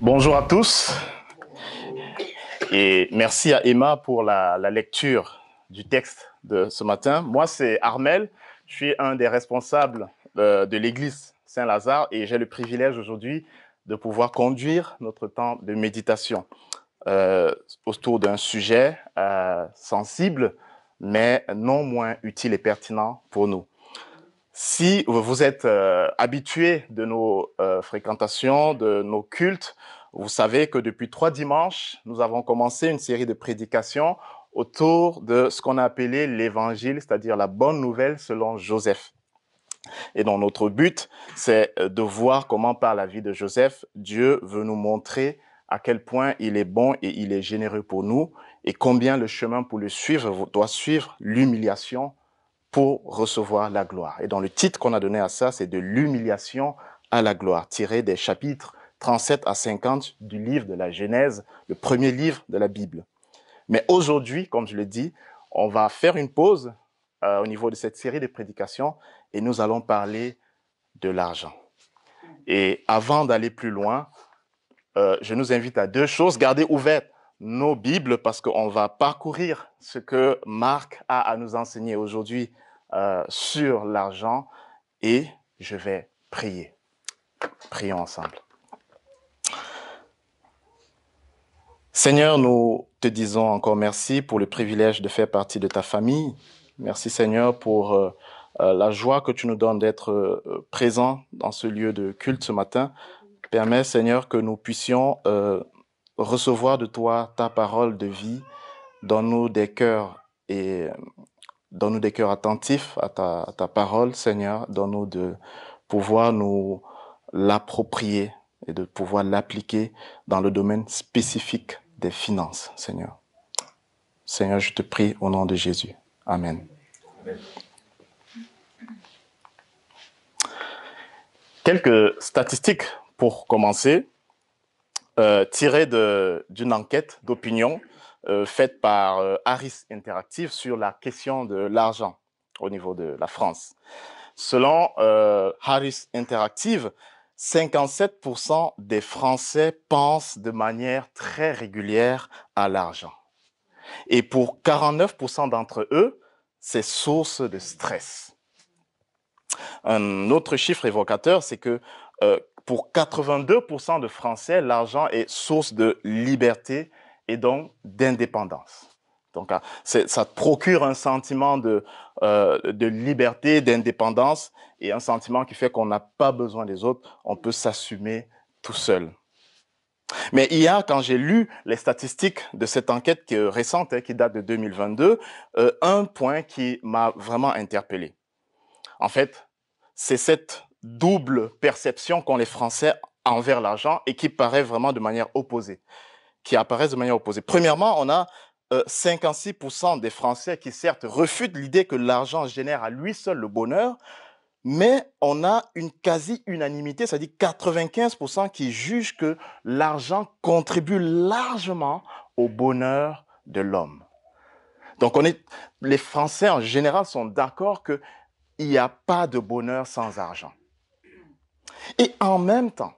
Bonjour à tous et merci à Emma pour la lecture du texte de ce matin. Moi, c'est Armel, je suis un des responsables de l'église Saint-Lazare et j'ai le privilège aujourd'hui de pouvoir conduire notre temps de méditation autour d'un sujet sensible, mais non moins utile et pertinent pour nous. Si vous êtes habitué de nos fréquentations, de nos cultes, vous savez que depuis 3 dimanches, nous avons commencé une série de prédications autour de ce qu'on a appelé l'évangile, c'est-à-dire la bonne nouvelle selon Joseph. Et donc notre but, c'est de voir comment par la vie de Joseph, Dieu veut nous montrer à quel point il est bon et il est généreux pour nous et combien le chemin pour le suivre doit suivre l'humiliation pour recevoir la gloire. Et dans le titre qu'on a donné à ça, c'est de l'humiliation à la gloire, tiré des chapitres 37 à 50 du livre de la Genèse, le premier livre de la Bible. Mais aujourd'hui, comme je l'ai dit, on va faire une pause au niveau de cette série de prédications et nous allons parler de l'argent. Et avant d'aller plus loin, je nous invite à 2 choses. Gardez ouvertes nos Bibles parce qu'on va parcourir ce que Marc a à nous enseigner aujourd'hui sur l'argent et je vais prier. Prions ensemble. Seigneur, nous te disons encore merci pour le privilège de faire partie de ta famille. Merci Seigneur pour la joie que tu nous donnes d'être présents dans ce lieu de culte ce matin. Permets Seigneur que nous puissions recevoir de toi ta parole de vie. Donne-nous des cœurs attentifs à ta parole, Seigneur. Donne-nous de pouvoir nous l'approprier et de pouvoir l'appliquer dans le domaine spécifique des finances, Seigneur. Seigneur, je te prie au nom de Jésus. Amen. Amen. Quelques statistiques pour commencer, tirées d'une enquête d'opinion faite par Harris Interactive sur la question de l'argent au niveau de la France. Selon Harris Interactive, 57% des Français pensent de manière très régulière à l'argent. Et pour 49% d'entre eux, c'est source de stress. Un autre chiffre évocateur, c'est que pour 82% de Français, l'argent est source de liberté et donc d'indépendance. Donc, ça procure un sentiment de liberté, d'indépendance et un sentiment qui fait qu'on n'a pas besoin des autres, on peut s'assumer tout seul. Mais hier, quand j'ai lu les statistiques de cette enquête récente, qui date de 2022, un point qui m'a vraiment interpellé. En fait, c'est cette double perception qu'ont les Français envers l'argent et qui paraît vraiment de manière opposée, qui apparaissent de manière opposée. Premièrement, on a 56% des Français qui certes refutent l'idée que l'argent génère à lui seul le bonheur, mais on a une quasi-unanimité, c'est-à-dire 95% qui jugent que l'argent contribue largement au bonheur de l'homme. Donc les Français en général sont d'accord qu'il n'y a pas de bonheur sans argent. Et en même temps,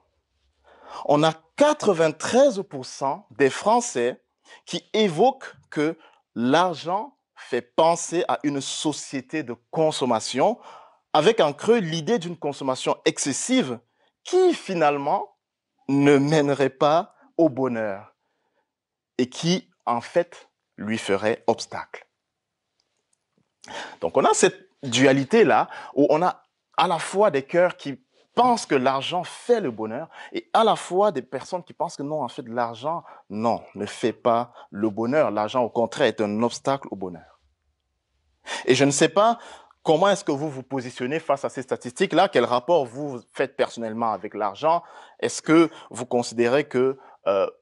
on a 93% des Français qui évoquent que l'argent fait penser à une société de consommation, avec en creux l'idée d'une consommation excessive qui finalement ne mènerait pas au bonheur et qui en fait lui ferait obstacle. Donc on a cette dualité-là où on a à la fois des cœurs qui pensent que l'argent fait le bonheur et à la fois des personnes qui pensent que non, en fait, l'argent, non, ne fait pas le bonheur. L'argent, au contraire, est un obstacle au bonheur. Et je ne sais pas comment est-ce que vous vous positionnez face à ces statistiques-là, quel rapport vous faites personnellement avec l'argent. Est-ce que vous considérez que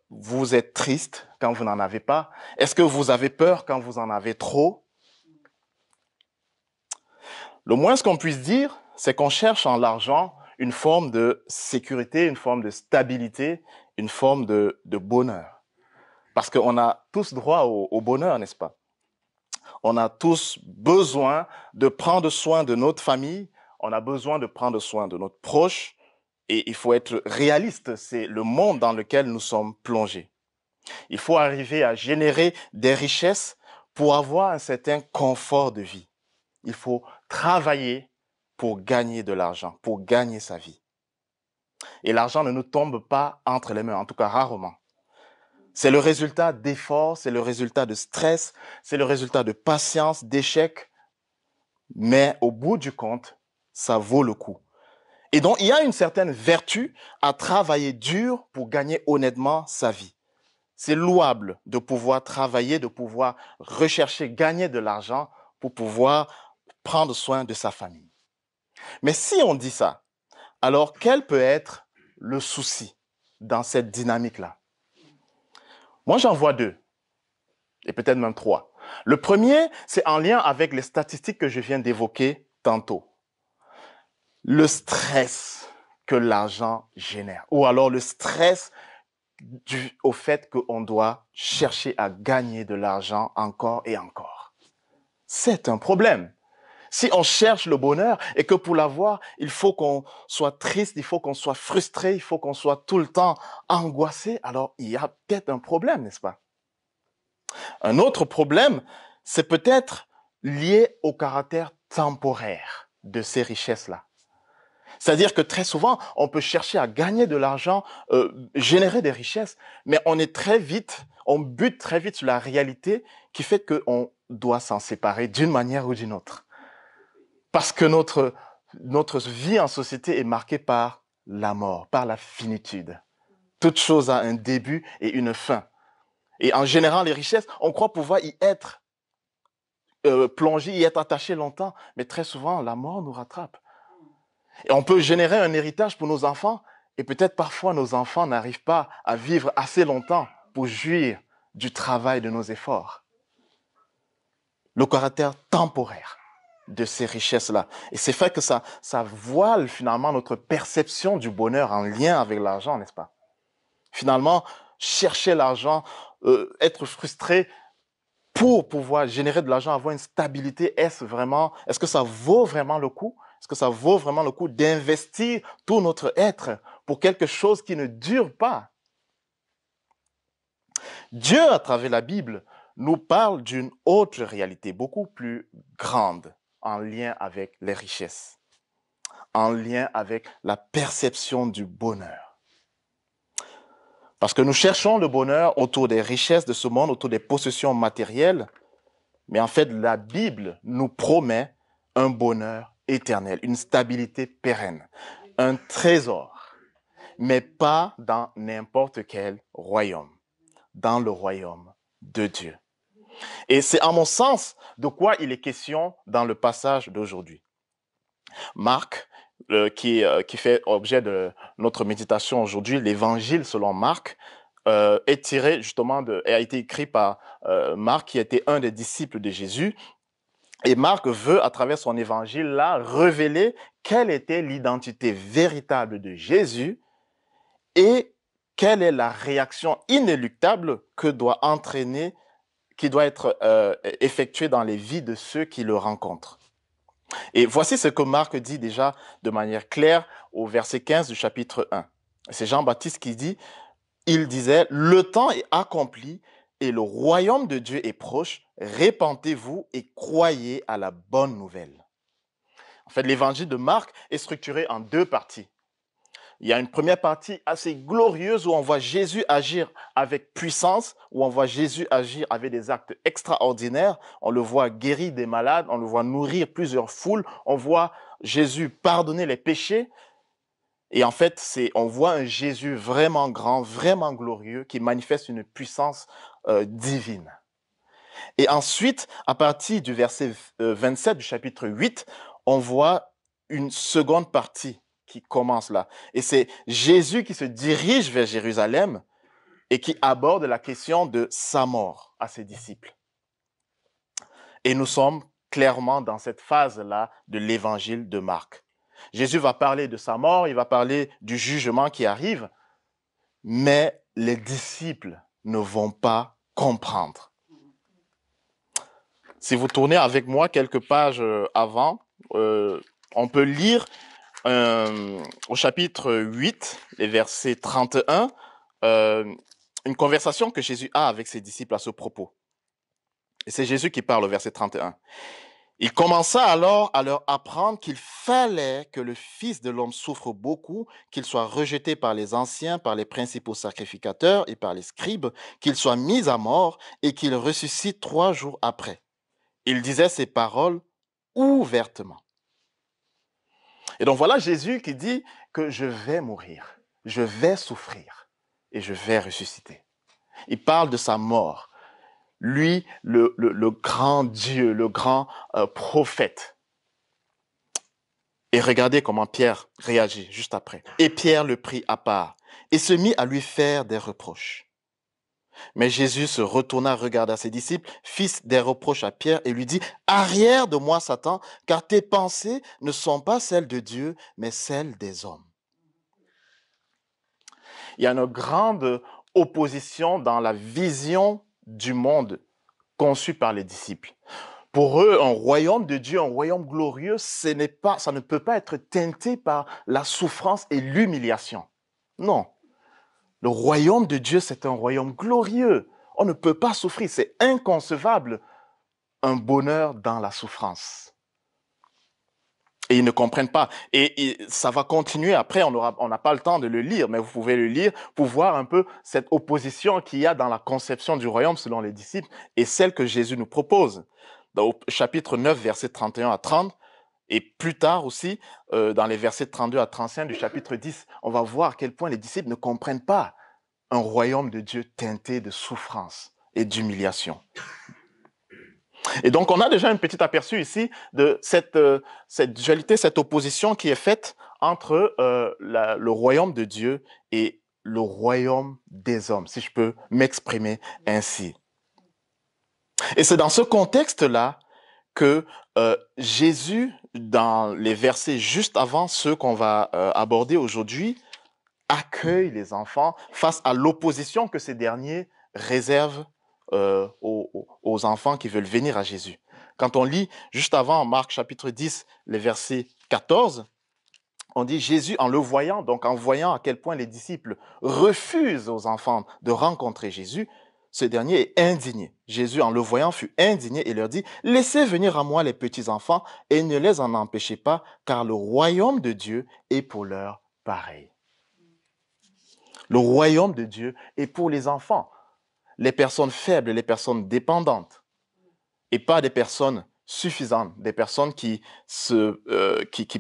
vous êtes triste quand vous n'en avez pas? Est-ce que vous avez peur quand vous en avez trop? Le moins ce qu'on puisse dire, c'est qu'on cherche en l'argent une forme de sécurité, une forme de stabilité, une forme de bonheur. Parce qu'on a tous droit au bonheur, n'est-ce pas? On a tous besoin de prendre soin de notre famille, on a besoin de prendre soin de notre proche Et il faut être réaliste, c'est le monde dans lequel nous sommes plongés. Il faut arriver à générer des richesses pour avoir un certain confort de vie. Il faut travailler pour gagner de l'argent, pour gagner sa vie. Et l'argent ne nous tombe pas entre les mains, en tout cas rarement. C'est le résultat d'efforts, c'est le résultat de stress, c'est le résultat de patience, d'échecs. Mais au bout du compte, ça vaut le coup. Et donc, il y a une certaine vertu à travailler dur pour gagner honnêtement sa vie. C'est louable de pouvoir travailler, de pouvoir rechercher, gagner de l'argent pour pouvoir prendre soin de sa famille. Mais si on dit ça, alors quel peut être le souci dans cette dynamique-là? Moi, j'en vois deux, et peut-être même trois. Le premier, c'est en lien avec les statistiques que je viens d'évoquer tantôt. Le stress que l'argent génère, ou alors le stress dû au fait qu'on doit chercher à gagner de l'argent encore et encore. C'est un problème. Si on cherche le bonheur et que pour l'avoir, il faut qu'on soit triste, il faut qu'on soit frustré, il faut qu'on soit tout le temps angoissé, alors il y a peut-être un problème, n'est-ce pas? Un autre problème, c'est peut-être lié au caractère temporaire de ces richesses-là. C'est-à-dire que très souvent, on peut chercher à gagner de l'argent, générer des richesses, mais on bute très vite sur la réalité qui fait qu'on doit s'en séparer d'une manière ou d'une autre. Parce que notre vie en société est marquée par la mort, par la finitude. Toute chose a un début et une fin. Et en générant les richesses, on croit pouvoir y être plongé, y être attaché longtemps, mais très souvent, la mort nous rattrape. Et on peut générer un héritage pour nos enfants, et peut-être parfois nos enfants n'arrivent pas à vivre assez longtemps pour jouir du travail de nos efforts. Le caractère temporaire de ces richesses-là. Et c'est fait que ça voile finalement notre perception du bonheur en lien avec l'argent, n'est-ce pas? Finalement, chercher l'argent, être frustré pour pouvoir générer de l'argent, avoir une stabilité, est-ce que ça vaut vraiment le coup? Est-ce que ça vaut vraiment le coup d'investir tout notre être pour quelque chose qui ne dure pas? Dieu, à travers la Bible, nous parle d'une autre réalité, beaucoup plus grande, en lien avec les richesses, en lien avec la perception du bonheur. Parce que nous cherchons le bonheur autour des richesses de ce monde, autour des possessions matérielles, mais en fait, la Bible nous promet un bonheur éternel, une stabilité pérenne, un trésor, mais pas dans n'importe quel royaume, dans le royaume de Dieu. Et c'est à mon sens de quoi il est question dans le passage d'aujourd'hui. Marc, qui fait objet de notre méditation aujourd'hui, l'évangile selon Marc, est tiré justement a été écrit par Marc, qui était un des disciples de Jésus. Et Marc veut, à travers son évangile-là, révéler quelle était l'identité véritable de Jésus et quelle est la réaction inéluctable qui doit être effectuée dans les vies de ceux qui le rencontrent. Et voici ce que Marc dit déjà de manière claire au verset 15 du chapitre 1. C'est Jean-Baptiste qui dit, il disait, « Le temps est accompli et le royaume de Dieu est proche. Répentez-vous et croyez à la bonne nouvelle. » En fait, l'évangile de Marc est structuré en deux parties. Il y a une première partie assez glorieuse où on voit Jésus agir avec puissance, où on voit Jésus agir avec des actes extraordinaires. On le voit guérir des malades, on le voit nourrir plusieurs foules, on voit Jésus pardonner les péchés. Et en fait, on voit un Jésus vraiment grand, vraiment glorieux, qui manifeste une puissance divine. Et ensuite, à partir du verset 27 du chapitre 8, on voit une seconde partie qui commence là. Et c'est Jésus qui se dirige vers Jérusalem et qui aborde la question de sa mort à ses disciples. Et nous sommes clairement dans cette phase-là de l'évangile de Marc. Jésus va parler de sa mort, il va parler du jugement qui arrive, mais les disciples ne vont pas comprendre. Si vous tournez avec moi quelques pages avant, on peut lire au chapitre 8, les versets 31, une conversation que Jésus a avec ses disciples à ce propos. Et c'est Jésus qui parle au verset 31. Il commença alors à leur apprendre qu'il fallait que le Fils de l'homme souffre beaucoup, qu'il soit rejeté par les anciens, par les principaux sacrificateurs et par les scribes, qu'il soit mis à mort et qu'il ressuscite 3 jours après. Il disait ces paroles ouvertement. Et donc voilà Jésus qui dit que je vais mourir, je vais souffrir et je vais ressusciter. Il parle de sa mort. Lui, le grand Dieu, le grand prophète. Et regardez comment Pierre réagit juste après. Et Pierre le prit à part et se mit à lui faire des reproches. Mais Jésus se retourna, regarda ses disciples, fit des reproches à Pierre et lui dit, « Arrière de moi, Satan, car tes pensées ne sont pas celles de Dieu, mais celles des hommes. » Il y a une grande opposition dans la vision du monde conçue par les disciples. Pour eux, un royaume de Dieu, un royaume glorieux, ça ne peut pas être teinté par la souffrance et l'humiliation. Non. Le royaume de Dieu, c'est un royaume glorieux. On ne peut pas souffrir. C'est inconcevable, un bonheur dans la souffrance. Et ils ne comprennent pas. Et ça va continuer. Après, on n'a pas le temps de le lire, mais vous pouvez le lire pour voir un peu cette opposition qu'il y a dans la conception du royaume selon les disciples et celle que Jésus nous propose. Au chapitre 9, versets 31 à 30, et plus tard aussi, dans les versets 32 à 35 du chapitre 10, on va voir à quel point les disciples ne comprennent pas un royaume de Dieu teinté de souffrance et d'humiliation. Et donc, on a déjà un petit aperçu ici de cette dualité, cette opposition qui est faite entre le royaume de Dieu et le royaume des hommes, si je peux m'exprimer ainsi. Et c'est dans ce contexte-là que Jésus, dans les versets juste avant ceux qu'on va aborder aujourd'hui, accueille les enfants face à l'opposition que ces derniers réservent aux enfants qui veulent venir à Jésus. Quand on lit juste avant, en Marc chapitre 10, les versets 14, on dit Jésus, en le voyant, donc en voyant à quel point les disciples refusent aux enfants de rencontrer Jésus, ce dernier est indigné. Jésus, en le voyant, fut indigné et leur dit, « Laissez venir à moi les petits-enfants et ne les en empêchez pas, car le royaume de Dieu est pour leur pareil. » Le royaume de Dieu est pour les enfants, les personnes faibles, les personnes dépendantes, et pas des personnes suffisantes, des personnes qui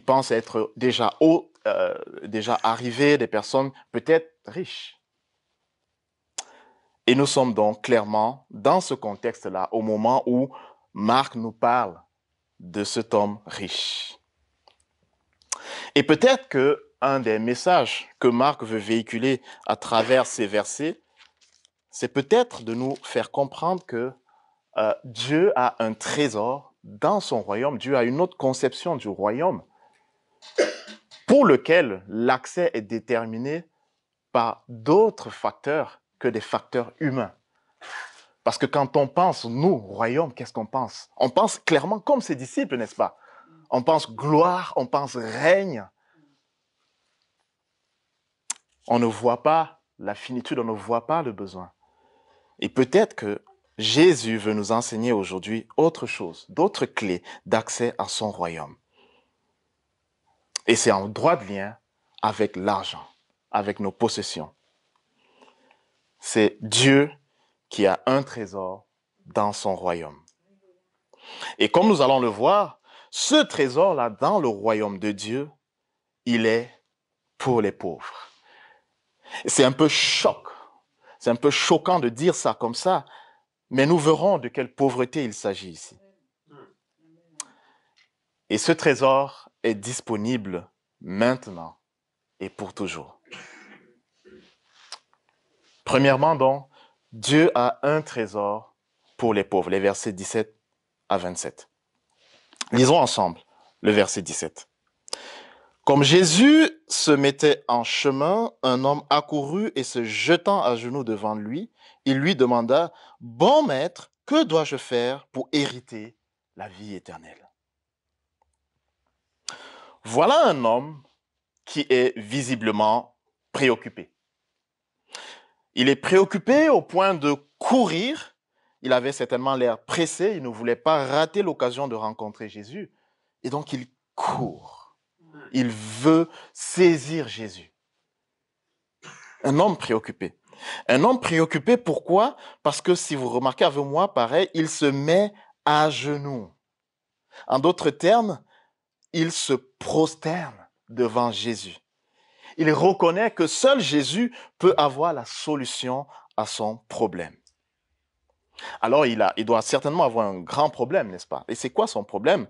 pensent être déjà déjà arrivées, des personnes peut-être riches. Et nous sommes donc clairement dans ce contexte-là, au moment où Marc nous parle de cet homme riche. Et peut-être qu'un des messages que Marc veut véhiculer à travers ces versets, c'est peut-être de nous faire comprendre que Dieu a un trésor dans son royaume. Dieu a une autre conception du royaume pour lequel l'accès est déterminé par d'autres facteurs que des facteurs humains. Parce que quand on pense, nous, royaume, qu'est-ce qu'on pense? On pense clairement comme ses disciples, n'est-ce pas? On pense gloire, on pense règne. On ne voit pas la finitude, on ne voit pas le besoin. Et peut-être que Jésus veut nous enseigner aujourd'hui autre chose, d'autres clés d'accès à son royaume. Et c'est en droit de lien avec l'argent, avec nos possessions. C'est Dieu qui a un trésor dans son royaume. Et comme nous allons le voir, ce trésor-là dans le royaume de Dieu, il est pour les pauvres. C'est un peu c'est un peu choquant de dire ça comme ça, mais nous verrons de quelle pauvreté il s'agit ici. Et ce trésor est disponible maintenant et pour toujours. Premièrement donc, Dieu a un trésor pour les pauvres, les versets 17 à 27. Lisons ensemble le verset 17. Comme Jésus se mettait en chemin, un homme accourut et se jetant à genoux devant lui, il lui demanda, « Bon maître, que dois-je faire pour hériter la vie éternelle ?» Voilà un homme qui est visiblement préoccupé. Il est préoccupé au point de courir. Il avait certainement l'air pressé. Il ne voulait pas rater l'occasion de rencontrer Jésus. Et donc, il court. Il veut saisir Jésus. Un homme préoccupé. Un homme préoccupé, pourquoi? Parce que si vous remarquez avec moi, pareil, il se met à genoux. En d'autres termes, il se prosterne devant Jésus. Il reconnaît que seul Jésus peut avoir la solution à son problème. Alors, il doit certainement avoir un grand problème, n'est-ce pas? Et c'est quoi son problème?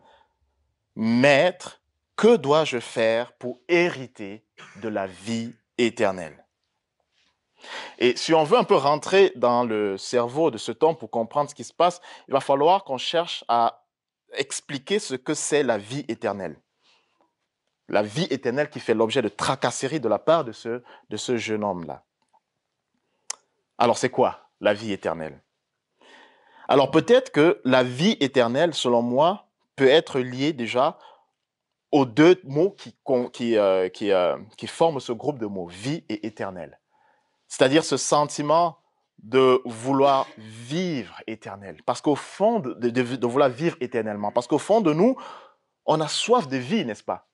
Maître, que dois-je faire pour hériter de la vie éternelle? Et si on veut un peu rentrer dans le cerveau de cet homme pour comprendre ce qui se passe, il va falloir qu'on cherche à expliquer ce que c'est la vie éternelle. La vie éternelle qui fait l'objet de tracasseries de la part de ce jeune homme-là. Alors, c'est quoi la vie éternelle? Alors, peut-être que la vie éternelle, selon moi, peut être liée déjà aux deux mots qui forment ce groupe de mots, vie et éternel. C'est-à-dire ce sentiment de vouloir vivre éternel. Parce qu'au fond, de vouloir vivre éternellement. Parce qu'au fond de nous, on a soif de vie, n'est-ce pas?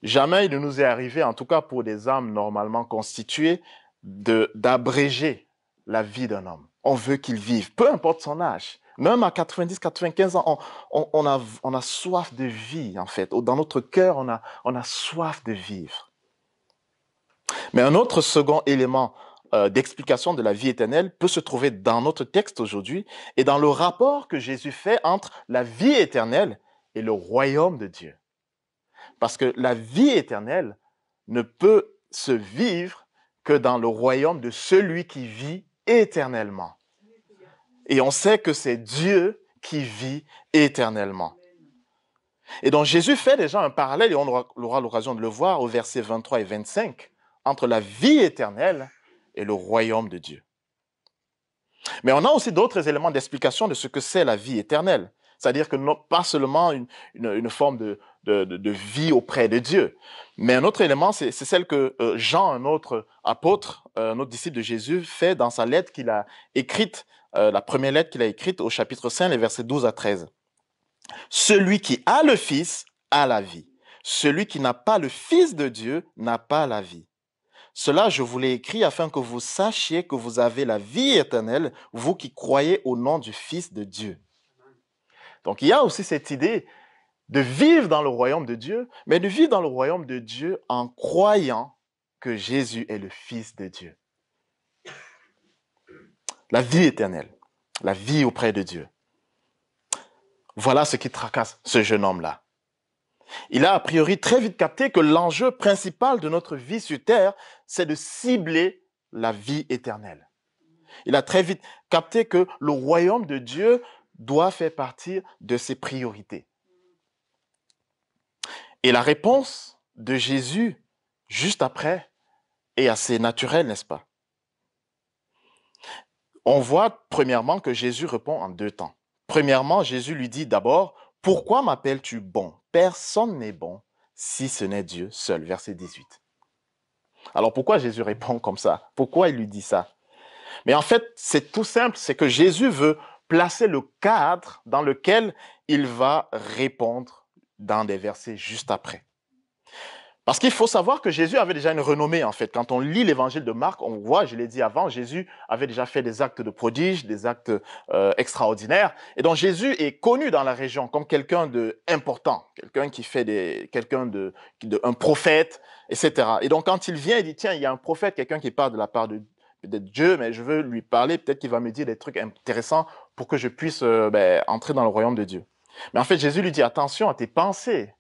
Jamais il ne nous est arrivé, en tout cas pour des âmes normalement constituées, d'abréger la vie d'un homme. On veut qu'il vive, peu importe son âge. Même à 90, 95 ans, on a soif de vie, en fait. Dans notre cœur, on a soif de vivre. Mais un autre second élément d'explication de la vie éternelle peut se trouver dans notre texte aujourd'hui et dans le rapport que Jésus fait entre la vie éternelle et le royaume de Dieu. Parce que la vie éternelle ne peut se vivre que dans le royaume de celui qui vit éternellement. Et on sait que c'est Dieu qui vit éternellement. Et donc Jésus fait déjà un parallèle, et on aura l'occasion de le voir au verset 23 et 25, entre la vie éternelle et le royaume de Dieu. Mais on a aussi d'autres éléments d'explication de ce que c'est la vie éternelle. C'est-à-dire que pas seulement une forme de vie auprès de Dieu, mais un autre élément, c'est celle que Jean, un autre apôtre, un autre disciple de Jésus, fait dans sa lettre qu'il a écrite, la première lettre qu'il a écrite au chapitre 5, les versets 12 à 13. Celui qui a le Fils a la vie. Celui qui n'a pas le Fils de Dieu n'a pas la vie. Cela, je vous l'ai écrit afin que vous sachiez que vous avez la vie éternelle, vous qui croyez au nom du Fils de Dieu. Donc, il y a aussi cette idée de vivre dans le royaume de Dieu, mais de vivre dans le royaume de Dieu en croyant que Jésus est le Fils de Dieu. La vie éternelle, la vie auprès de Dieu. Voilà ce qui tracasse ce jeune homme-là. Il a a priori très vite capté que l'enjeu principal de notre vie sur Terre, c'est de cibler la vie éternelle. Il a très vite capté que le royaume de Dieu doit faire partie de ses priorités. Et la réponse de Jésus, juste après, est assez naturelle, n'est-ce pas? On voit premièrement que Jésus répond en deux temps. Premièrement, Jésus lui dit d'abord, « Pourquoi m'appelles-tu bon? Personne n'est bon si ce n'est Dieu seul. » Verset 18. Alors pourquoi Jésus répond comme ça? Pourquoi il lui dit ça? Mais en fait, c'est tout simple, c'est que Jésus veut placer le cadre dans lequel il va répondre dans des versets juste après. Parce qu'il faut savoir que Jésus avait déjà une renommée, en fait. Quand on lit l'évangile de Marc, on voit, je l'ai dit avant, Jésus avait déjà fait des actes de prodiges, des actes extraordinaires. Et donc Jésus est connu dans la région comme quelqu'un d'important, quelqu'un qui fait un prophète, etc. Et donc quand il vient, il dit, tiens, il y a un prophète, quelqu'un qui parle de la part de Dieu, mais je veux lui parler, peut-être qu'il va me dire des trucs intéressants pour que je puisse entrer dans le royaume de Dieu. Mais en fait, Jésus lui dit, attention à tes pensées.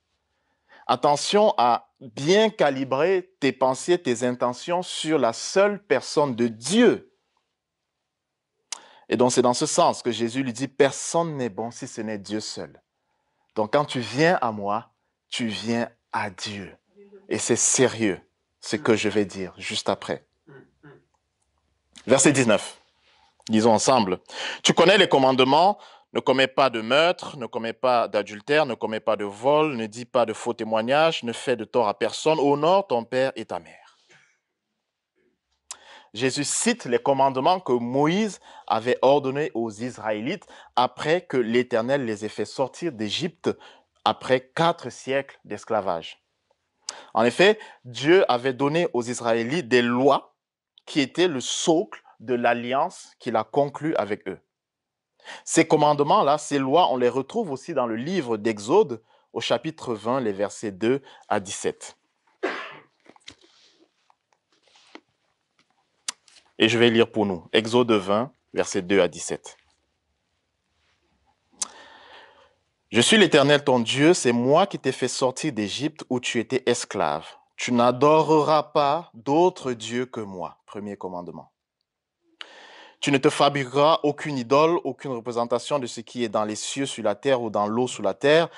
Attention à bien calibrer tes pensées, tes intentions sur la seule personne de Dieu. Et donc, c'est dans ce sens que Jésus lui dit, personne n'est bon si ce n'est Dieu seul. Donc, quand tu viens à moi, tu viens à Dieu. Et c'est sérieux, ce que je vais dire juste après. Verset 19. Disons ensemble. Tu connais les commandements, Ne commets pas de meurtre, ne commets pas d'adultère, ne commets pas de vol, ne dis pas de faux témoignages, ne fais de tort à personne, honore ton père et ta mère. Jésus cite les commandements que Moïse avait ordonnés aux Israélites après que l'Éternel les ait fait sortir d'Égypte après 4 siècles d'esclavage. En effet, Dieu avait donné aux Israélites des lois qui étaient le socle de l'alliance qu'il a conclue avec eux. Ces commandements-là, ces lois, on les retrouve aussi dans le livre d'Exode, au chapitre 20, les versets 2 à 17. Et je vais lire pour nous. Exode 20, versets 2 à 17. Je suis l'Éternel ton Dieu, c'est moi qui t'ai fait sortir d'Égypte où tu étais esclave. Tu n'adoreras pas d'autre Dieu que moi. Premier commandement. Tu ne te fabriqueras aucune idole, aucune représentation de ce qui est dans les cieux, sur la terre ou dans l'eau, sous la terre.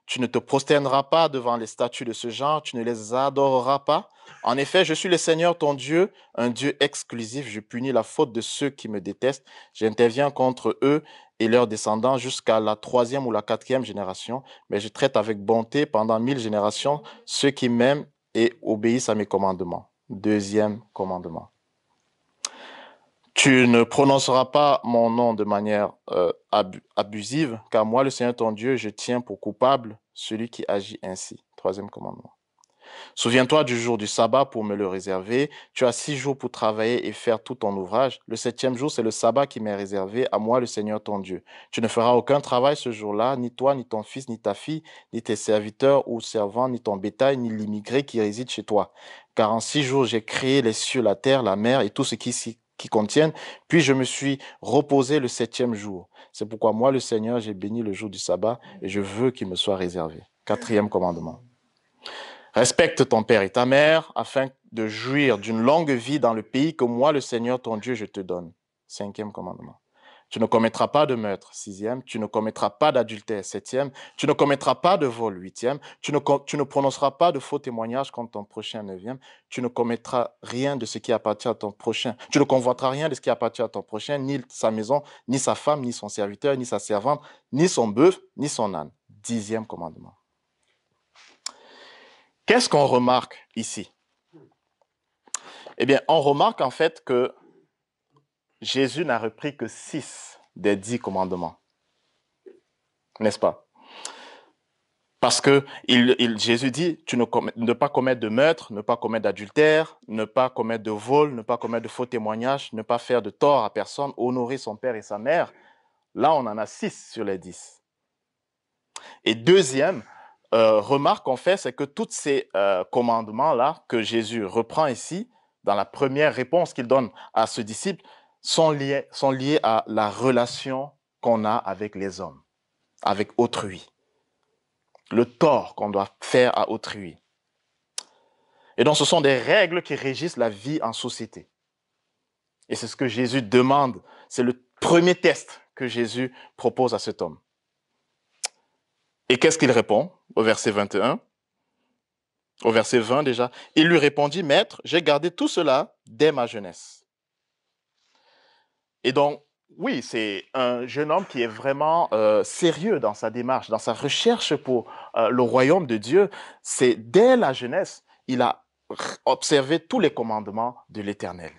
Tu ne te prosterneras pas devant les statues de ce genre, tu ne les adoreras pas. En effet, je suis le Seigneur ton Dieu, un Dieu exclusif. Je punis la faute de ceux qui me détestent. J'interviens contre eux et leurs descendants jusqu'à la 3e ou la 4e génération. Mais je traite avec bonté pendant 1000 générations ceux qui m'aiment et obéissent à mes commandements. 2e commandement. Tu ne prononceras pas mon nom de manière abusive, car moi, le Seigneur ton Dieu, je tiens pour coupable celui qui agit ainsi. 3e commandement. Souviens-toi du jour du sabbat pour me le réserver. Tu as 6 jours pour travailler et faire tout ton ouvrage. Le 7e jour, c'est le sabbat qui m'est réservé, à moi, le Seigneur ton Dieu. Tu ne feras aucun travail ce jour-là, ni toi, ni ton fils, ni ta fille, ni tes serviteurs ou servants, ni ton bétail, ni l'immigré qui réside chez toi. Car en 6 jours, j'ai créé les cieux, la terre, la mer et tout ce qui contiennent, puis je me suis reposé le 7e jour. C'est pourquoi moi, le Seigneur, j'ai béni le jour du sabbat et je veux qu'il me soit réservé. 4e commandement. Respecte ton père et ta mère afin de jouir d'une longue vie dans le pays que moi, le Seigneur, ton Dieu, je te donne. 5e commandement. Tu ne commettras pas de meurtre, 6e. Tu ne commettras pas d'adultère, 7e. Tu ne commettras pas de vol, 8e. Tu ne prononceras pas de faux témoignages contre ton prochain, 9e. Tu ne commettras rien de ce qui appartient à ton prochain. Tu ne convoiteras rien de ce qui appartient à ton prochain, ni sa maison, ni sa femme, ni son serviteur, ni sa servante, ni son bœuf, ni son âne. 10e commandement. Qu'est-ce qu'on remarque ici? Eh bien, on remarque en fait que Jésus n'a repris que 6 des 10 commandements. N'est-ce pas? Parce que Jésus dit, ne pas commettre de meurtre, ne pas commettre d'adultère, ne pas commettre de vol, ne pas commettre de faux témoignages, ne pas faire de tort à personne, honorer son père et sa mère. Là, on en a 6 sur les 10. Et deuxième remarque qu'on fait, c'est que tous ces commandements-là que Jésus reprend ici, dans la première réponse qu'il donne à ce disciple, sont liés à la relation qu'on a avec les hommes, avec autrui. Le tort qu'on doit faire à autrui. Et donc, ce sont des règles qui régissent la vie en société. Et c'est ce que Jésus demande. C'est le premier test que Jésus propose à cet homme. Et qu'est-ce qu'il répond au verset 21? Au verset 20 déjà. Il lui répondit, Maître, j'ai gardé tout cela dès ma jeunesse. Et donc, oui, c'est un jeune homme qui est vraiment sérieux dans sa démarche, dans sa recherche pour le royaume de Dieu. C'est dès la jeunesse, il a observé tous les commandements de l'Éternel.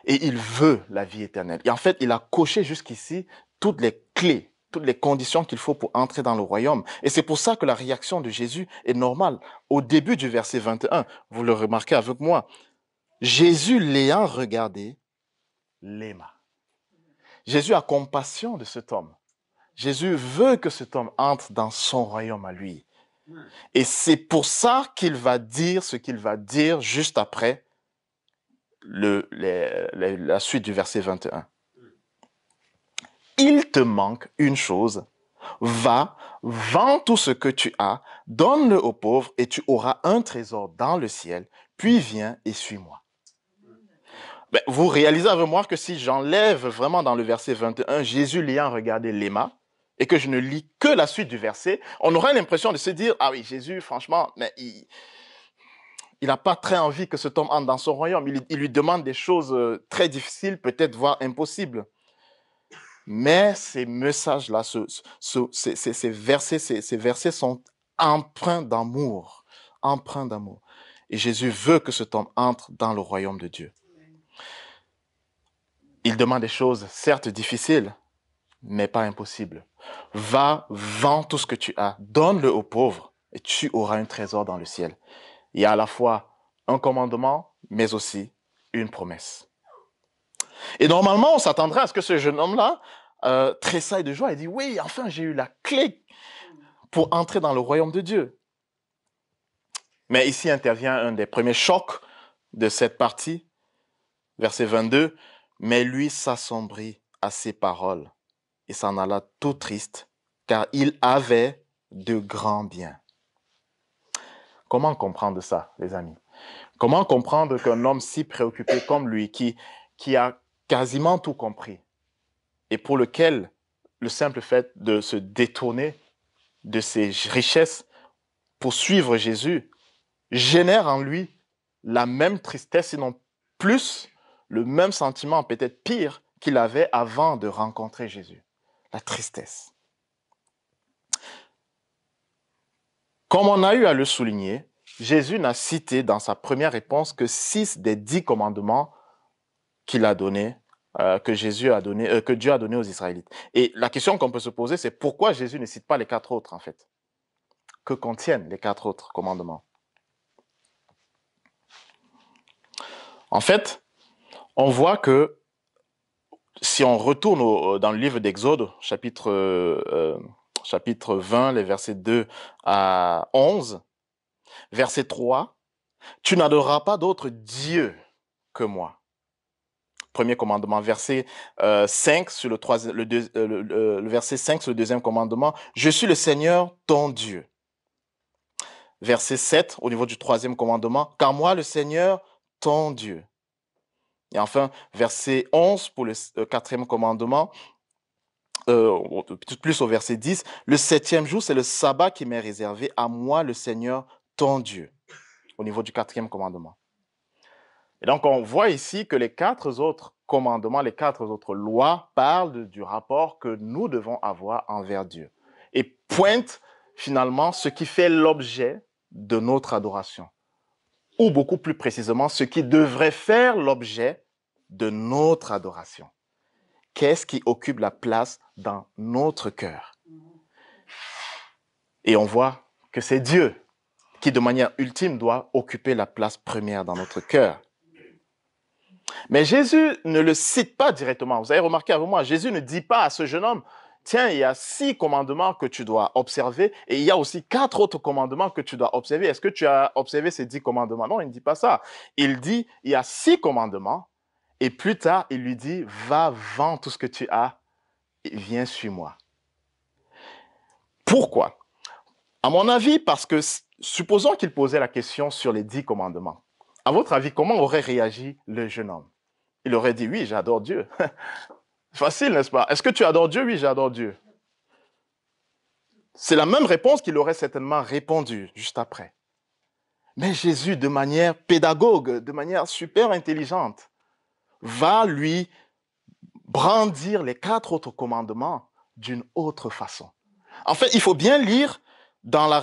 Et il veut la vie éternelle. Et en fait, il a coché jusqu'ici toutes les clés, toutes les conditions qu'il faut pour entrer dans le royaume. Et c'est pour ça que la réaction de Jésus est normale. Au début du verset 21, vous le remarquez avec moi, Jésus l'ayant regardé, l'aima. Jésus a compassion de cet homme. Jésus veut que cet homme entre dans son royaume à lui. Et c'est pour ça qu'il va dire ce qu'il va dire juste après la suite du verset 21. Il te manque une chose. Va, vends tout ce que tu as, donne-le aux pauvres et tu auras un trésor dans le ciel. Puis viens et suis-moi. Ben, vous réalisez avec moi que si j'enlève vraiment dans le verset 21, Jésus l'ayant regardé l'aima, et que je ne lis que la suite du verset, on aurait l'impression de se dire, ah oui, Jésus, franchement, mais il n'a pas très envie que cet homme entre dans son royaume. Il lui demande des choses très difficiles, peut-être voire impossibles. Mais ces messages-là, ces versets sont empreints d'amour, empreints d'amour. Et Jésus veut que cet homme entre dans le royaume de Dieu. Il demande des choses, certes difficiles, mais pas impossibles. Va, vends tout ce que tu as, donne-le aux pauvres, et tu auras un trésor dans le ciel. Il y a à la fois un commandement, mais aussi une promesse. Et normalement, on s'attendrait à ce que ce jeune homme-là tressaille de joie et dit, oui, enfin, j'ai eu la clé pour entrer dans le royaume de Dieu. Mais ici intervient un des premiers chocs de cette partie, verset 22. Mais lui s'assombrit à ces paroles et s'en alla tout triste, car il avait de grands biens. Comment comprendre ça, les amis? Comment comprendre qu'un homme si préoccupé comme lui, qui a quasiment tout compris, et pour lequel le simple fait de se détourner de ses richesses pour suivre Jésus génère en lui la même tristesse, sinon plus, le même sentiment, peut-être pire, qu'il avait avant de rencontrer Jésus. La tristesse. Comme on a eu à le souligner, Jésus n'a cité dans sa première réponse que 6 des 10 commandements qu'il a donnés, que Dieu a donné aux Israélites. Et la question qu'on peut se poser, c'est pourquoi Jésus ne cite pas les 4 autres, en fait? Que contiennent les 4 autres commandements? En fait, on voit que si on retourne dans le livre d'Exode, chapitre 20, les versets 2 à 11, verset 3, « Tu n'adoreras pas d'autre Dieu que moi. » Premier commandement, verset 5 sur le verset 5 sur le deuxième commandement, « Je suis le Seigneur ton Dieu. » Verset 7 au niveau du troisième commandement, « Car moi le Seigneur ton Dieu. » Et enfin, verset 11 pour le quatrième commandement, plus au verset 10, « Le 7e jour, c'est le sabbat qui m'est réservé, à moi le Seigneur ton Dieu. » Au niveau du 4e commandement. Et donc, on voit ici que les 4 autres commandements, les 4 autres lois parlent du rapport que nous devons avoir envers Dieu et pointent finalement ce qui fait l'objet de notre adoration, ou beaucoup plus précisément, ce qui devrait faire l'objet de notre adoration. Qu'est-ce qui occupe la place dans notre cœur? Et on voit que c'est Dieu qui, de manière ultime, doit occuper la place première dans notre cœur. Mais Jésus ne le cite pas directement. Vous avez remarqué avec moi, Jésus ne dit pas à ce jeune homme, tiens, il y a 6 commandements que tu dois observer et il y a aussi 4 autres commandements que tu dois observer. Est-ce que tu as observé ces 10 commandements? Non, il ne dit pas ça. Il dit, il y a 6 commandements et plus tard, il lui dit, va, vends tout ce que tu as et viens, suis-moi. Pourquoi? À mon avis, parce que supposons qu'il posait la question sur les 10 commandements. À votre avis, comment aurait réagi le jeune homme? Il aurait dit, oui, j'adore Dieu. Facile, n'est-ce pas? Est-ce que tu adores Dieu? Oui, j'adore Dieu. C'est la même réponse qu'il aurait certainement répondu juste après. Mais Jésus, de manière pédagogue, de manière super intelligente, va lui brandir les 4 autres commandements d'une autre façon. En fait, il faut bien lire dans la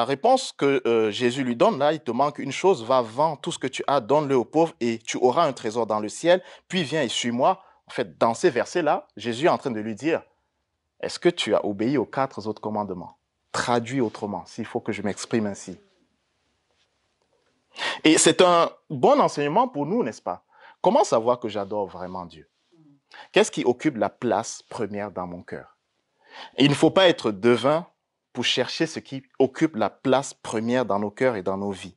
réponse que Jésus lui donne. Là, il te manque une chose, va, vends tout ce que tu as, donne-le aux pauvres et tu auras un trésor dans le ciel, puis viens et suis-moi. En fait, dans ces versets-là, Jésus est en train de lui dire, est-ce que tu as obéi aux 4 autres commandements? Traduit autrement, s'il faut que je m'exprime ainsi. Et c'est un bon enseignement pour nous, n'est-ce pas? Comment savoir que j'adore vraiment Dieu? Qu'est-ce qui occupe la place première dans mon cœur? Et il ne faut pas être devin pour chercher ce qui occupe la place première dans nos cœurs et dans nos vies.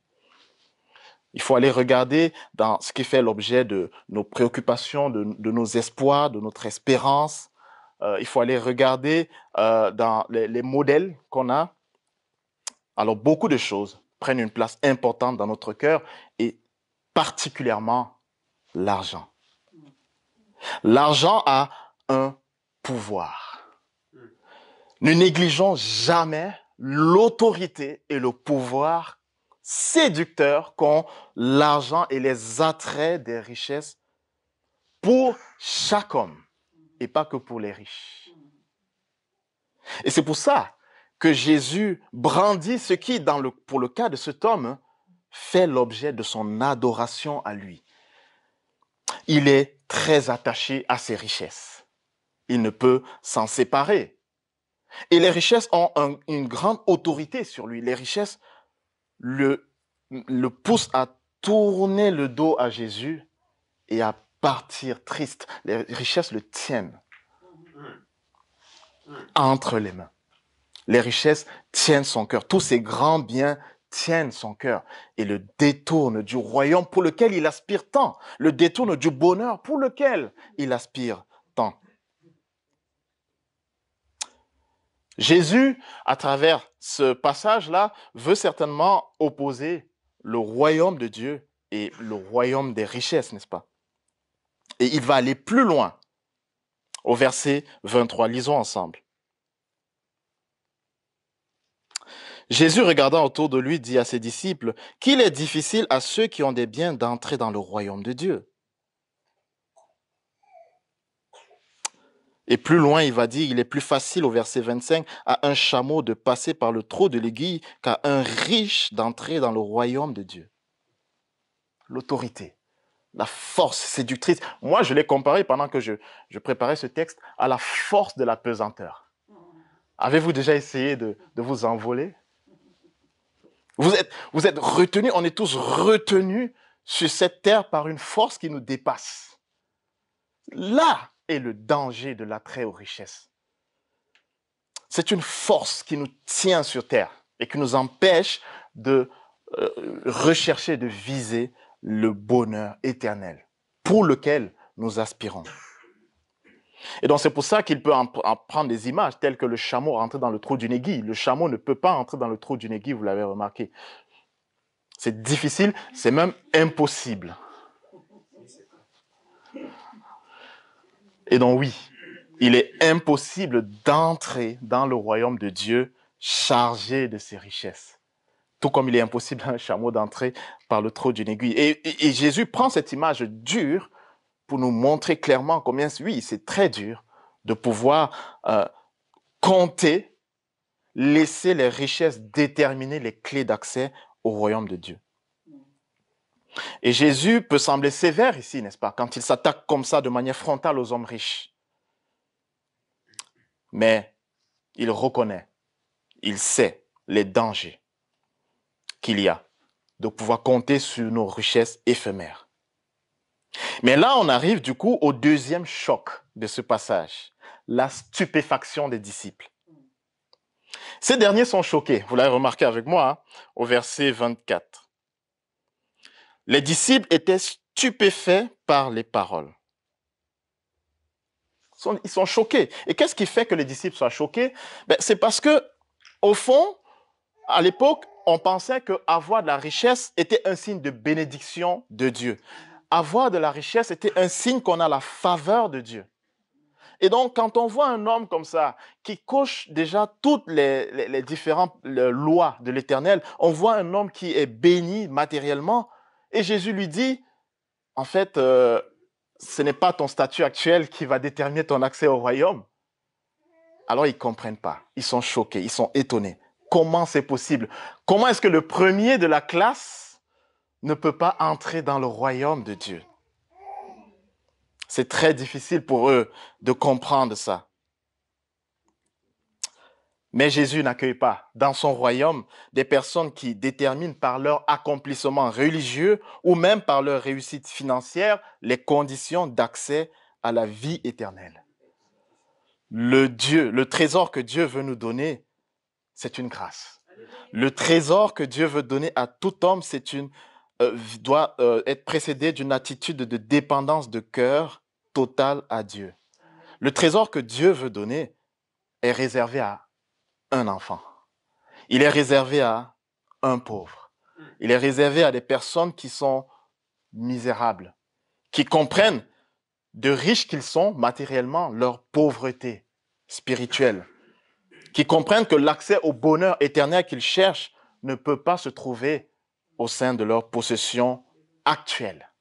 Il faut aller regarder dans ce qui fait l'objet de nos préoccupations, de nos espoirs, de notre espérance. Il faut aller regarder dans les modèles qu'on a. Alors, beaucoup de choses prennent une place importante dans notre cœur et particulièrement l'argent. L'argent a un pouvoir. Ne négligeons jamais l'autorité et le pouvoir séducteur qu'ont l'argent et les attraits des richesses pour chaque homme. et pas que pour les riches. Et c'est pour ça que Jésus brandit ce qui, pour le cas de cet homme, fait l'objet de son adoration à lui. Il est très attaché à ses richesses. Il ne peut s'en séparer. Et les richesses ont une grande autorité sur lui. Les richesses le poussent à tourner le dos à Jésus et à partir triste. Les richesses le tiennent entre les mains. Les richesses tiennent son cœur. Tous ces grands biens tiennent son cœur et le détournent du royaume pour lequel il aspire tant. Le détournent du bonheur pour lequel il aspire tant. Jésus, à travers ce passage-là, veut certainement opposer le royaume de Dieu et le royaume des richesses, n'est-ce pas? Et il va aller plus loin. Au verset 23, lisons ensemble. Jésus, regardant autour de lui, dit à ses disciples qu'il est difficile à ceux qui ont des biens d'entrer dans le royaume de Dieu. Et plus loin, il va dire, il est plus facile au verset 25 à un chameau de passer par le trou de l'aiguille qu'à un riche d'entrer dans le royaume de Dieu. L'autorité, la force séductrice. Moi, je l'ai comparé pendant que je préparais ce texte à la force de la pesanteur. Avez-vous déjà essayé de vous envoler? Vous êtes retenus, on est tous retenus sur cette terre par une force qui nous dépasse. Là est le danger de l'attrait aux richesses. C'est une force qui nous tient sur terre et qui nous empêche de rechercher, de viser le bonheur éternel pour lequel nous aspirons. Et donc c'est pour ça qu'il peut en prendre des images telles que le chameau rentrer dans le trou d'une aiguille. Le chameau ne peut pas entrer dans le trou d'une aiguille, vous l'avez remarqué. C'est difficile, c'est même impossible. Et donc oui, il est impossible d'entrer dans le royaume de Dieu chargé de ses richesses. Tout comme il est impossible à un chameau d'entrer par le trou d'une aiguille. Et Jésus prend cette image dure pour nous montrer clairement combien, oui, c'est très dur de pouvoir compter, laisser les richesses déterminer les clés d'accès au royaume de Dieu. Et Jésus peut sembler sévère ici, n'est-ce pas, quand il s'attaque comme ça de manière frontale aux hommes riches. Mais il reconnaît, il sait les dangers qu'il y a de pouvoir compter sur nos richesses éphémères. Mais là, on arrive du coup au deuxième choc de ce passage, la stupéfaction des disciples. Ces derniers sont choqués, vous l'avez remarqué avec moi, hein, au verset 24. Les disciples étaient stupéfaits par les paroles. Ils sont choqués. Et qu'est-ce qui fait que les disciples soient choqués? C'est parce que, au fond, à l'époque, on pensait qu'avoir de la richesse était un signe de bénédiction de Dieu. Avoir de la richesse était un signe qu'on a la faveur de Dieu. Et donc, quand on voit un homme comme ça, qui coche déjà toutes les différentes lois de l'Éternel, on voit un homme qui est béni matériellement, et Jésus lui dit, en fait, ce n'est pas ton statut actuel qui va déterminer ton accès au royaume. Alors, ils ne comprennent pas. Ils sont choqués, ils sont étonnés. Comment c'est possible? Comment est-ce que le premier de la classe ne peut pas entrer dans le royaume de Dieu? C'est très difficile pour eux de comprendre ça. Mais Jésus n'accueille pas dans son royaume des personnes qui déterminent par leur accomplissement religieux ou même par leur réussite financière les conditions d'accès à la vie éternelle. Le trésor que Dieu veut nous donner, c'est une grâce. Le trésor que Dieu veut donner à tout homme, doit être précédé d'une attitude de dépendance de cœur totale à Dieu. Le trésor que Dieu veut donner est réservé à un enfant. Il est réservé à un pauvre. Il est réservé à des personnes qui sont misérables, qui comprennent, de riches qu'ils sont matériellement, leur pauvreté spirituelle, qui comprennent que l'accès au bonheur éternel qu'ils cherchent ne peut pas se trouver au sein de leur possession actuelle.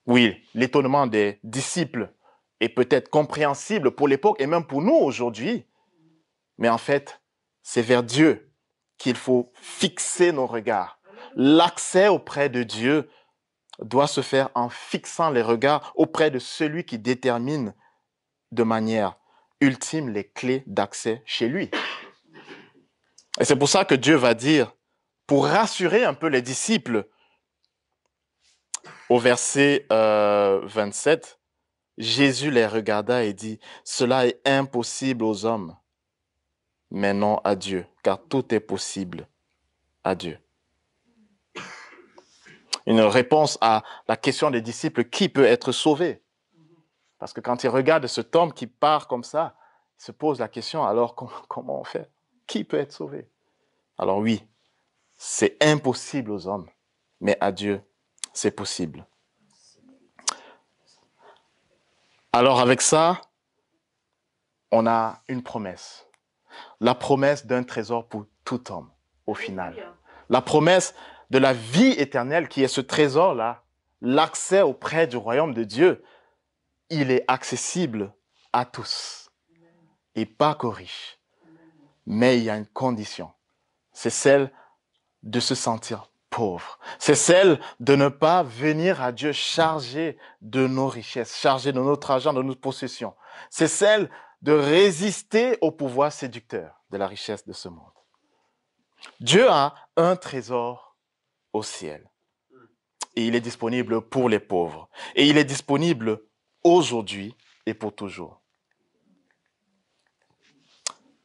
Oui, l'étonnement des disciples est peut-être compréhensible pour l'époque et même pour nous aujourd'hui. Mais en fait, c'est vers Dieu qu'il faut fixer nos regards. L'accès auprès de Dieu doit se faire en fixant les regards auprès de celui qui détermine de manière ultime les clés d'accès chez lui. Et c'est pour ça que Dieu va dire, pour rassurer un peu les disciples, au verset 27, Jésus les regarda et dit, « Cela est impossible aux hommes, mais non à Dieu, car tout est possible à Dieu. » Une réponse à la question des disciples, qui peut être sauvé? Parce que quand ils regardent cet homme qui part comme ça, ils se posent la question, alors comment on fait? Qui peut être sauvé? Alors oui, c'est impossible aux hommes, mais à Dieu, c'est possible. Alors avec ça, on a une promesse. La promesse d'un trésor pour tout homme, au final. La promesse de la vie éternelle qui est ce trésor-là, l'accès auprès du royaume de Dieu, il est accessible à tous et pas qu'aux riches. Mais il y a une condition, c'est celle de se sentir pauvre. C'est celle de ne pas venir à Dieu chargé de nos richesses, chargé de notre argent, de notre possession. C'est celle de résister au pouvoir séducteur de la richesse de ce monde. Dieu a un trésor au ciel et il est disponible pour les pauvres et il est disponible aujourd'hui et pour toujours.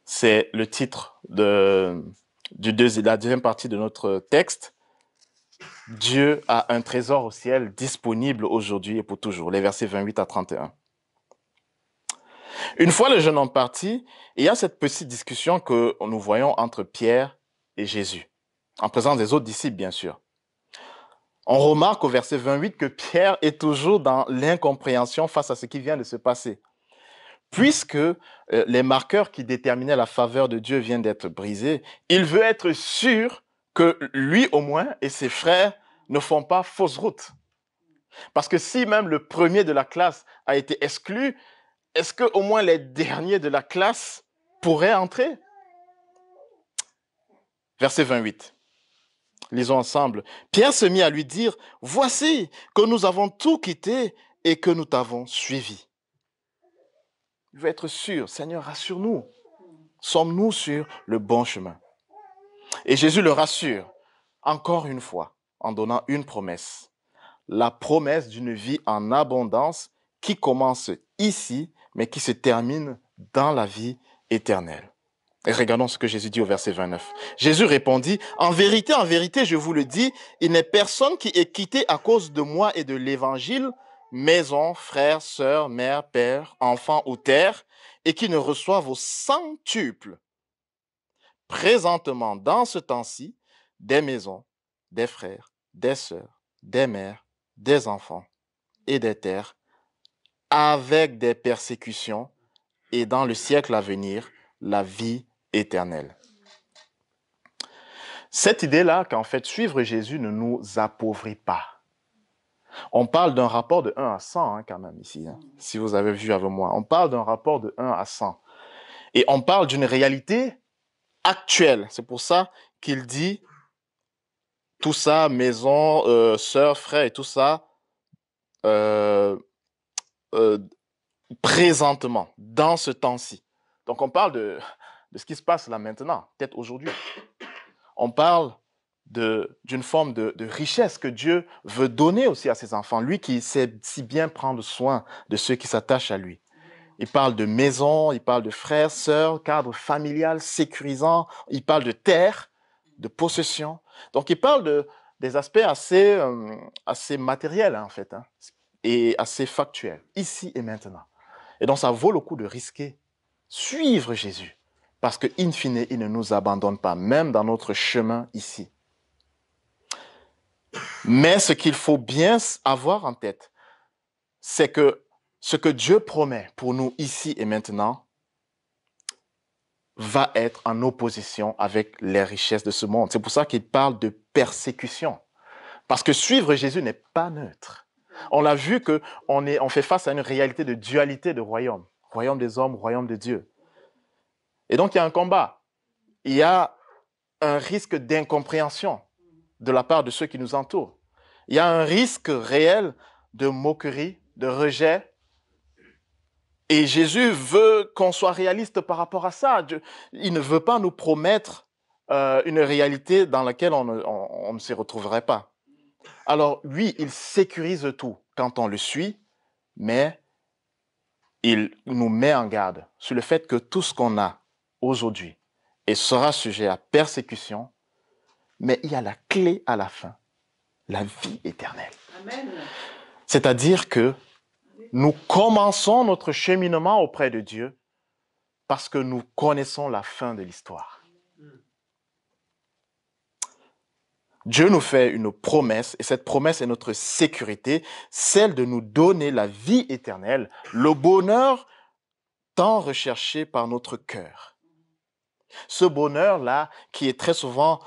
C'est le titre de la deuxième partie de notre texte. Dieu a un trésor au ciel disponible aujourd'hui et pour toujours. Les versets 28 à 31. Une fois le jeune homme parti, il y a cette petite discussion que nous voyons entre Pierre et Jésus, en présence des autres disciples, bien sûr. On remarque au verset 28 que Pierre est toujours dans l'incompréhension face à ce qui vient de se passer. Puisque les marqueurs qui déterminaient la faveur de Dieu viennent d'être brisés, il veut être sûr que lui au moins et ses frères ne font pas fausse route. Parce que si même le premier de la classe a été exclu, est-ce que au moins les derniers de la classe pourraient entrer? Verset 28. Lisons ensemble. Pierre se mit à lui dire, « Voici que nous avons tout quitté et que nous t'avons suivi. » Il veut être sûr. Seigneur, rassure-nous. Sommes-nous sur le bon chemin? Et Jésus le rassure, encore une fois, en donnant une promesse. La promesse d'une vie en abondance qui commence ici, mais qui se termine dans la vie éternelle. Et regardons ce que Jésus dit au verset 29. Jésus répondit, « En vérité, je vous le dis, il n'est personne qui ait quitté à cause de moi et de l'évangile, maison, frères, sœurs, mère, père, enfants ou terre, et qui ne reçoive au centuple, présentement, dans ce temps-ci, des maisons, des frères, des sœurs, des mères, des enfants et des terres, avec des persécutions, et dans le siècle à venir, la vie éternelle. » Cette idée-là qu'en fait, suivre Jésus ne nous appauvrit pas. On parle d'un rapport de 1 à 100 quand même ici, si vous avez vu avec moi. On parle d'un rapport de 1 à 100. Et on parle d'une réalité actuelle. C'est pour ça qu'il dit tout ça, maison, sœurs, frères et tout ça, présentement, dans ce temps-ci. Donc on parle de ce qui se passe là maintenant, peut-être aujourd'hui. On parle d'une forme de richesse que Dieu veut donner aussi à ses enfants, lui qui sait si bien prendre soin de ceux qui s'attachent à lui. Il parle de maison, il parle de frères, sœurs, cadre familial sécurisant, il parle de terre, de possession. Donc il parle des aspects assez matériels en fait, et assez factuels, ici et maintenant. Et donc ça vaut le coup de risquer, suivre Jésus, parce que in fine, il ne nous abandonne pas, même dans notre chemin ici. Mais ce qu'il faut bien avoir en tête, c'est que ce que Dieu promet pour nous ici et maintenant va être en opposition avec les richesses de ce monde. C'est pour ça qu'il parle de persécution. Parce que suivre Jésus n'est pas neutre. On l'a vu qu'on fait face à une réalité de dualité de royaume. Royaume des hommes, royaume de Dieu. Et donc, il y a un combat. Il y a un risque d'incompréhension de la part de ceux qui nous entourent. Il y a un risque réel de moquerie, de rejet. Et Jésus veut qu'on soit réaliste par rapport à ça. Il ne veut pas nous promettre une réalité dans laquelle on ne s'y retrouverait pas. Alors, oui, il sécurise tout quand on le suit, mais il nous met en garde sur le fait que tout ce qu'on a aujourd'hui et sera sujet à persécution, mais il y a la clé à la fin, la vie éternelle. Amen. C'est-à-dire que nous commençons notre cheminement auprès de Dieu parce que nous connaissons la fin de l'histoire. Dieu nous fait une promesse, et cette promesse est notre sécurité, celle de nous donner la vie éternelle, le bonheur tant recherché par notre cœur. Ce bonheur-là qui est très souvent,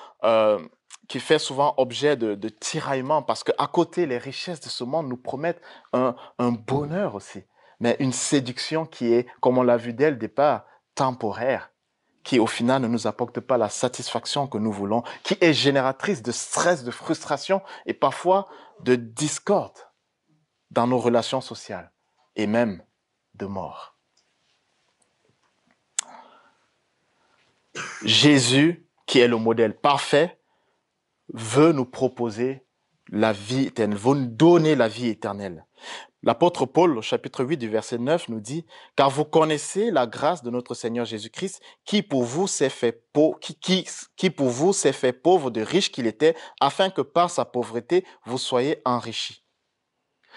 qui fait souvent objet de tiraillement, parce qu'à côté, les richesses de ce monde nous promettent un bonheur aussi, mais une séduction qui est, comme on l'a vu dès le départ, temporaire, qui au final ne nous apporte pas la satisfaction que nous voulons, qui est génératrice de stress, de frustration et parfois de discorde dans nos relations sociales et même de mort. Jésus, qui est le modèle parfait, veut nous proposer la vie éternelle, veut nous donner la vie éternelle. L'apôtre Paul, au chapitre 8 du verset 9, nous dit « Car vous connaissez la grâce de notre Seigneur Jésus-Christ, qui pour vous s'est fait pauvre de riche qu'il était, afin que par sa pauvreté, vous soyez enrichis. »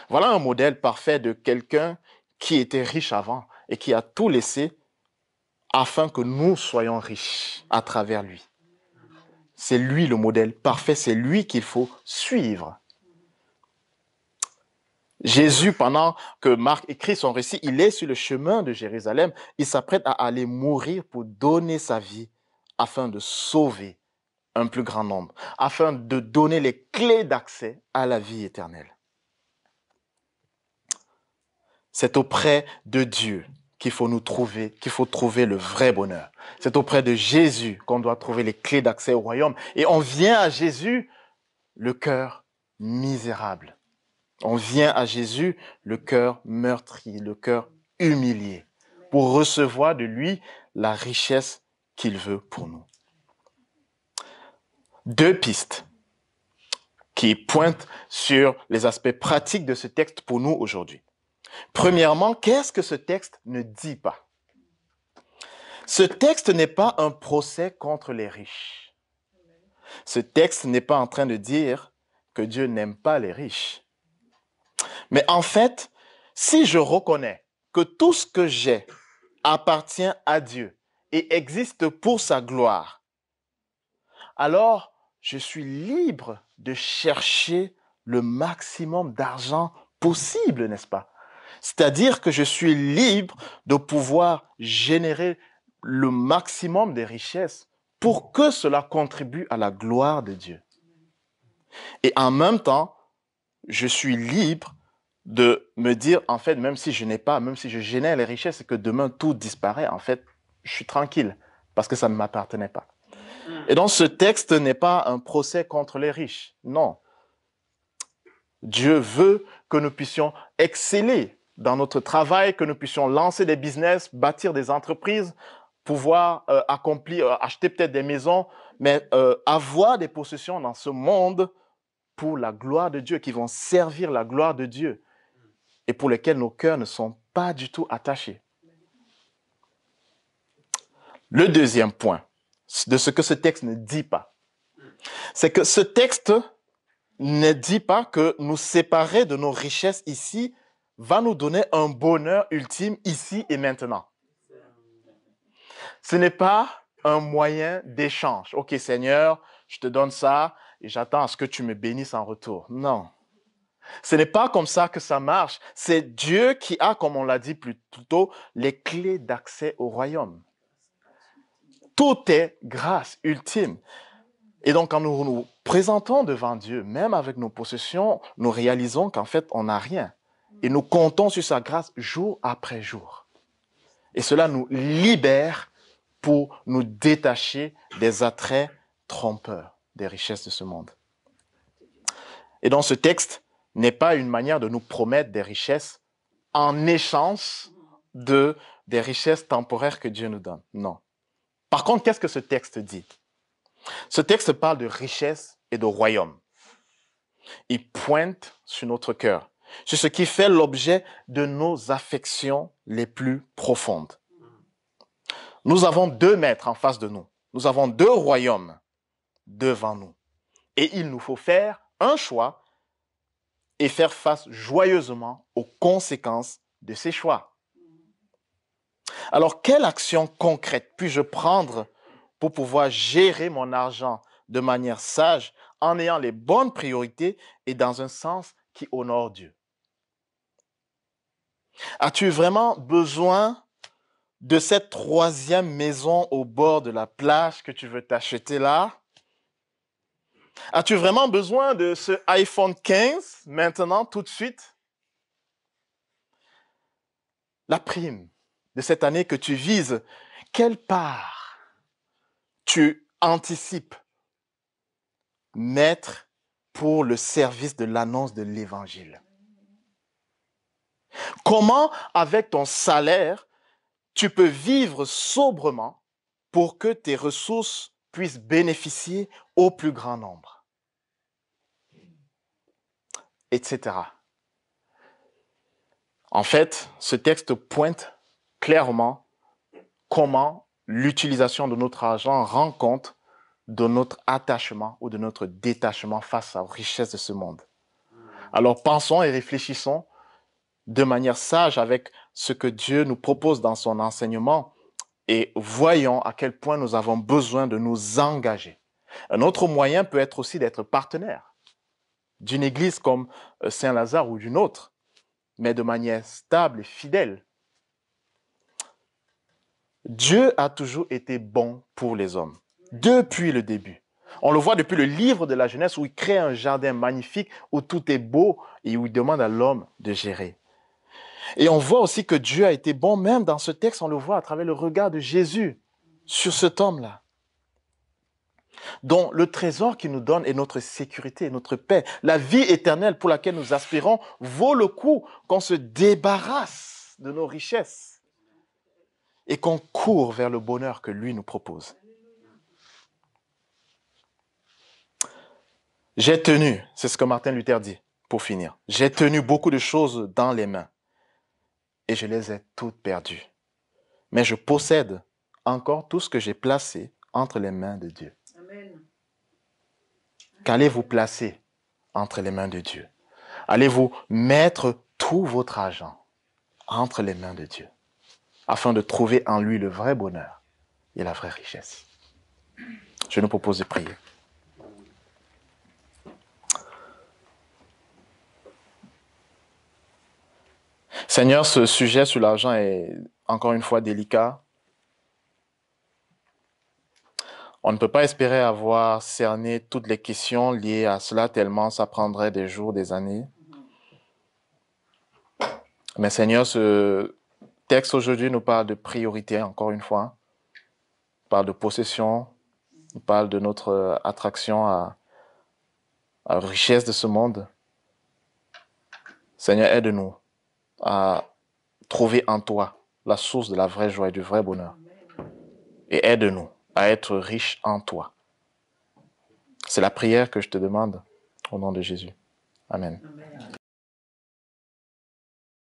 Voilà un modèle parfait de quelqu'un qui était riche avant et qui a tout laissé afin que nous soyons riches à travers lui. C'est lui le modèle parfait, c'est lui qu'il faut suivre. Jésus, pendant que Marc écrit son récit, il est sur le chemin de Jérusalem. Il s'apprête à aller mourir pour donner sa vie afin de sauver un plus grand nombre, afin de donner les clés d'accès à la vie éternelle. C'est auprès de Dieu qu'il faut trouver le vrai bonheur. C'est auprès de Jésus qu'on doit trouver les clés d'accès au royaume. Et on vient à Jésus le cœur misérable. On vient à Jésus le cœur meurtri, le cœur humilié, pour recevoir de lui la richesse qu'il veut pour nous. Deux pistes qui pointent sur les aspects pratiques de ce texte pour nous aujourd'hui. Premièrement, qu'est-ce que ce texte ne dit pas? Ce texte n'est pas un procès contre les riches. Ce texte n'est pas en train de dire que Dieu n'aime pas les riches. Mais en fait, si je reconnais que tout ce que j'ai appartient à Dieu et existe pour sa gloire, alors je suis libre de chercher le maximum d'argent possible, n'est-ce pas? C'est-à-dire que je suis libre de pouvoir générer le maximum des richesses pour que cela contribue à la gloire de Dieu. Et en même temps, je suis libre de me dire, en fait, même si je génère les richesses et que demain tout disparaît, en fait, je suis tranquille parce que ça ne m'appartenait pas. Et donc, ce texte n'est pas un procès contre les riches. Non. Dieu veut que nous puissions exceller dans notre travail, que nous puissions lancer des business, bâtir des entreprises, pouvoir acheter peut-être des maisons, mais avoir des possessions dans ce monde pour la gloire de Dieu, qui vont servir la gloire de Dieu et pour lesquels nos cœurs ne sont pas du tout attachés. Le deuxième point de ce que ce texte ne dit pas, c'est que ce texte ne dit pas que nous séparer de nos richesses ici va nous donner un bonheur ultime ici et maintenant. Ce n'est pas un moyen d'échange. Ok, Seigneur, je te donne ça et j'attends à ce que tu me bénisses en retour. Non. Ce n'est pas comme ça que ça marche. C'est Dieu qui a, comme on l'a dit plus tôt, les clés d'accès au royaume. Tout est grâce ultime. Et donc, quand nous nous présentons devant Dieu, même avec nos possessions, nous réalisons qu'en fait, on n'a rien. Et nous comptons sur sa grâce jour après jour. Et cela nous libère pour nous détacher des attraits trompeurs des richesses de ce monde. Et donc, ce texte n'est pas une manière de nous promettre des richesses en échange des richesses temporaires que Dieu nous donne. Non. Par contre, qu'est-ce que ce texte dit? Ce texte parle de richesse et de royaume. Il pointe sur notre cœur, sur ce qui fait l'objet de nos affections les plus profondes. Nous avons deux maîtres en face de nous. Nous avons deux royaumes devant nous. Et il nous faut faire un choix et faire face joyeusement aux conséquences de ces choix. Alors, quelle action concrète puis-je prendre pour pouvoir gérer mon argent de manière sage en ayant les bonnes priorités et dans un sens qui honore Dieu? As-tu vraiment besoin de cette troisième maison au bord de la plage que tu veux t'acheter là? As-tu vraiment besoin de ce iPhone 15 maintenant, tout de suite? La prime de cette année que tu vises, quelle part tu anticipes mettre pour le service de l'annonce de l'Évangile? Comment, avec ton salaire, tu peux vivre sobrement pour que tes ressources puissent bénéficier au plus grand nombre, etc. En fait, ce texte pointe clairement comment l'utilisation de notre argent rend compte de notre attachement ou de notre détachement face aux richesses de ce monde. Alors pensons et réfléchissons de manière sage avec ce que Dieu nous propose dans son enseignement et voyons à quel point nous avons besoin de nous engager. Un autre moyen peut être aussi d'être partenaire d'une église comme Saint-Lazare ou d'une autre, mais de manière stable et fidèle. Dieu a toujours été bon pour les hommes, depuis le début. On le voit depuis le livre de la Genèse où il crée un jardin magnifique, où tout est beau et où il demande à l'homme de gérer. Et on voit aussi que Dieu a été bon, même dans ce texte, on le voit à travers le regard de Jésus sur cet homme-là, dont le trésor qu'il nous donne est notre sécurité, notre paix. La vie éternelle pour laquelle nous aspirons vaut le coup qu'on se débarrasse de nos richesses et qu'on court vers le bonheur que lui nous propose. J'ai tenu, c'est ce que Martin Luther dit, pour finir, j'ai tenu beaucoup de choses dans les mains et je les ai toutes perdues. Mais je possède encore tout ce que j'ai placé entre les mains de Dieu. Amen. Qu'allez-vous placer entre les mains de Dieu? Allez-vous mettre tout votre argent entre les mains de Dieu afin de trouver en lui le vrai bonheur et la vraie richesse? Je nous propose de prier. Seigneur, ce sujet sur l'argent est encore une fois délicat. On ne peut pas espérer avoir cerné toutes les questions liées à cela tellement ça prendrait des jours, des années. Mais Seigneur, ce texte aujourd'hui nous parle de priorité, encore une fois. Il parle de possession, il parle de notre attraction à la richesse de ce monde. Seigneur, aide-nous à trouver en toi la source de la vraie joie et du vrai bonheur. Et aide-nous à être riches en toi. C'est la prière que je te demande au nom de Jésus. Amen. Amen.